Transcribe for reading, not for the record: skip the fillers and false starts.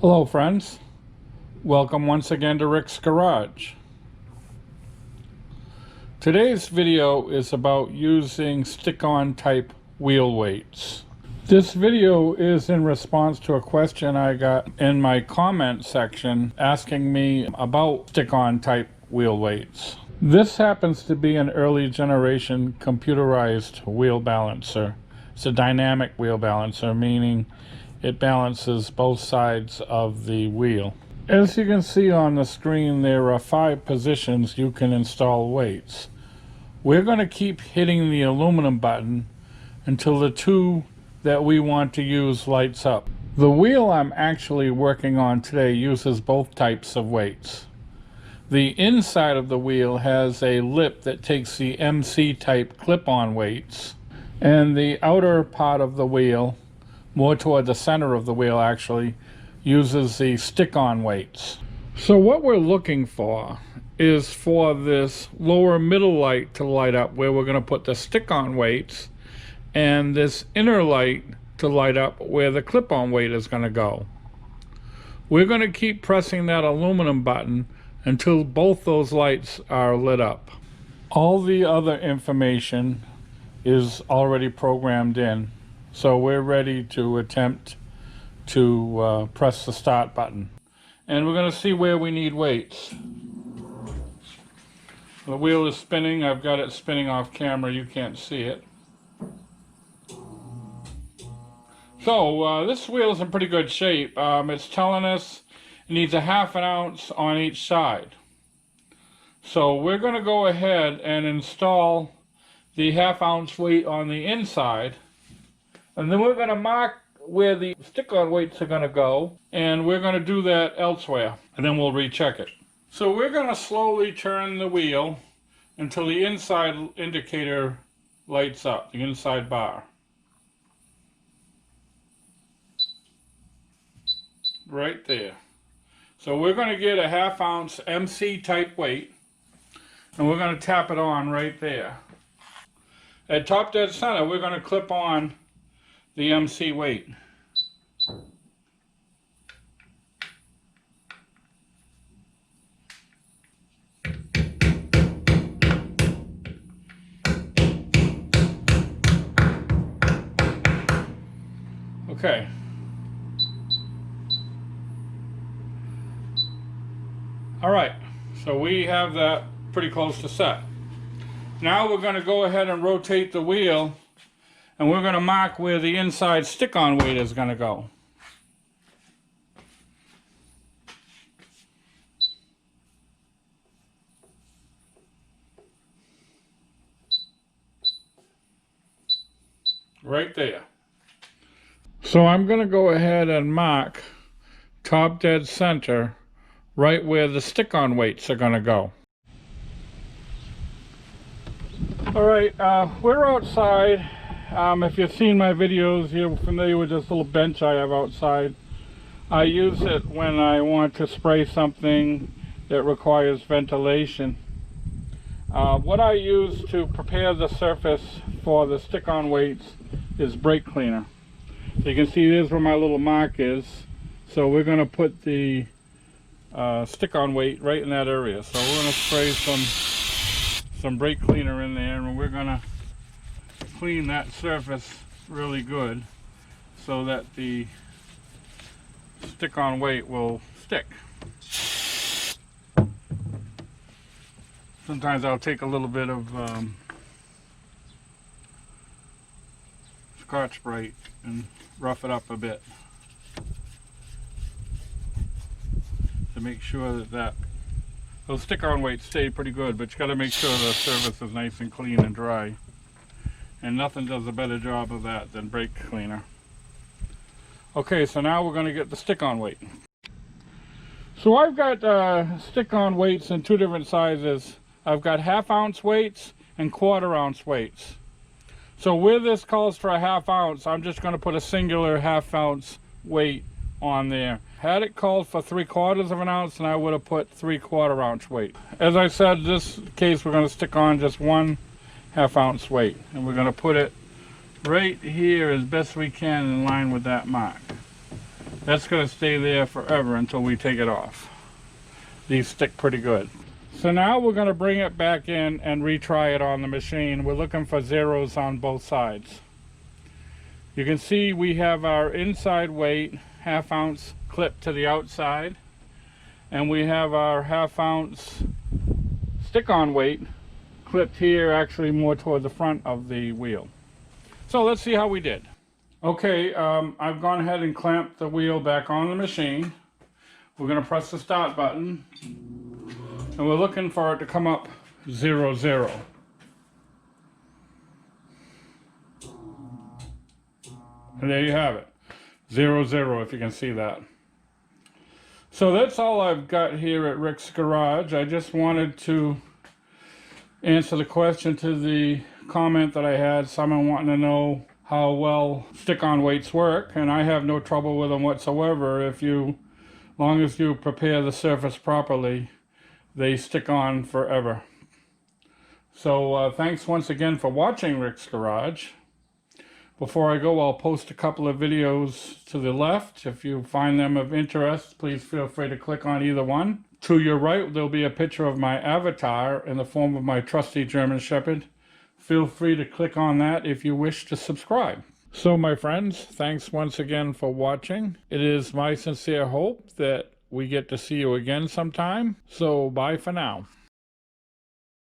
Hello friends, welcome once again to Rick's Garage. Today's video is about using stick-on type wheel weights. This video is in response to a question I got in my comment section asking me about stick-on type wheel weights. This happens to be an early generation computerized wheel balancer. It's a dynamic wheel balancer, meaning it balances both sides of the wheel. As you can see on the screen, there are 5 positions you can install weights. We're going to keep hitting the aluminum button until the 2 that we want to use lights up. The wheel I'm actually working on today uses both types of weights. The inside of the wheel has a lip that takes the MC type clip-on weights, and the outer part of the wheel, more toward the center of the wheel actually, uses the stick-on weights. So what we're looking for is for this lower middle light to light up where we're going to put the stick-on weights, and this inner light to light up where the clip-on weight is going to go. We're going to keep pressing that aluminum button until both those lights are lit up. All the other information is already programmed in, so we're ready to attempt to press the start button. And we're going to see where we need weights. The wheel is spinning. I've got it spinning off camera. You can't see it. So this wheel is in pretty good shape. It's telling us it needs a ½ ounce on each side. So we're going to go ahead and install the ½ ounce weight on the inside. And then we're going to mark where the stick-on weights are going to go, and we're going to do that elsewhere, and then we'll recheck it. So we're going to slowly turn the wheel until the inside indicator lights up, the inside bar. Right there. So we're going to get a ½ ounce MC type weight, and we're going to tap it on right there. At top dead center, we're going to clip on the MC weight. Okay. All right, so we have that pretty close to set. Now we're going to go ahead and rotate the wheel, and we're going to mark where the inside stick-on weight is going to go. Right there. So I'm going to go ahead and mark top dead center right where the stick-on weights are going to go. All right, we're outside. If you've seen my videos, you're familiar with this little bench I have outside. I use it when I want to spray something that requires ventilation. What I use to prepare the surface for the stick-on weights is brake cleaner. So you can see there's where my little mark is. So we're going to put the stick-on weight right in that area. So we're going to spray some brake cleaner in there, and we're going to clean that surface really good so that the stick-on weight will stick. Sometimes I'll take a little bit of Scotch-Brite and rough it up a bit to make sure that those stick-on weights stay pretty good, but you got to make sure the surface is nice and clean and dry. And nothing does a better job of that than brake cleaner. Okay, so now we're going to get the stick-on weight. So I've got stick-on weights in 2 different sizes. I've got ½ ounce weights and 1/4 ounce weights. So where this calls for a ½ ounce, I'm just going to put a singular ½ ounce weight on there. Had it called for 3/4 of an ounce, and I would have put 3/4 ounce weight. As I said, in this case we're going to stick on just 1 ½ ounce weight, and we're going to put it right here as best we can in line with that mark. That's going to stay there forever until we take it off. These stick pretty good. So now we're going to bring it back in and retry it on the machine. We're looking for zeros on both sides. You can see we have our inside weight, 1/2 ounce clip to the outside, and we have our 1/2 ounce stick-on weight clipped here, actually more toward the front of the wheel. So let's see how we did. Okay, I've gone ahead and clamped the wheel back on the machine. We're going to press the start button, and we're looking for it to come up 0, 0. And there you have it, 0, 0, if you can see that. So that's all I've got here at Rick's Garage. I just wanted to answer the question to the comment that I had, someone wanting to know how well stick-on weights work, and I have no trouble with them whatsoever. As long as you prepare the surface properly, they stick on forever. So thanks once again for watching Rick's Garage. Before I go, I'll post a couple of videos to the left. If you find them of interest, please feel free to click on either one. To your right, there'll be a picture of my avatar in the form of my trusty German Shepherd. Feel free to click on that if you wish to subscribe. So my friends, thanks once again for watching. It is my sincere hope that we get to see you again sometime. So bye for now.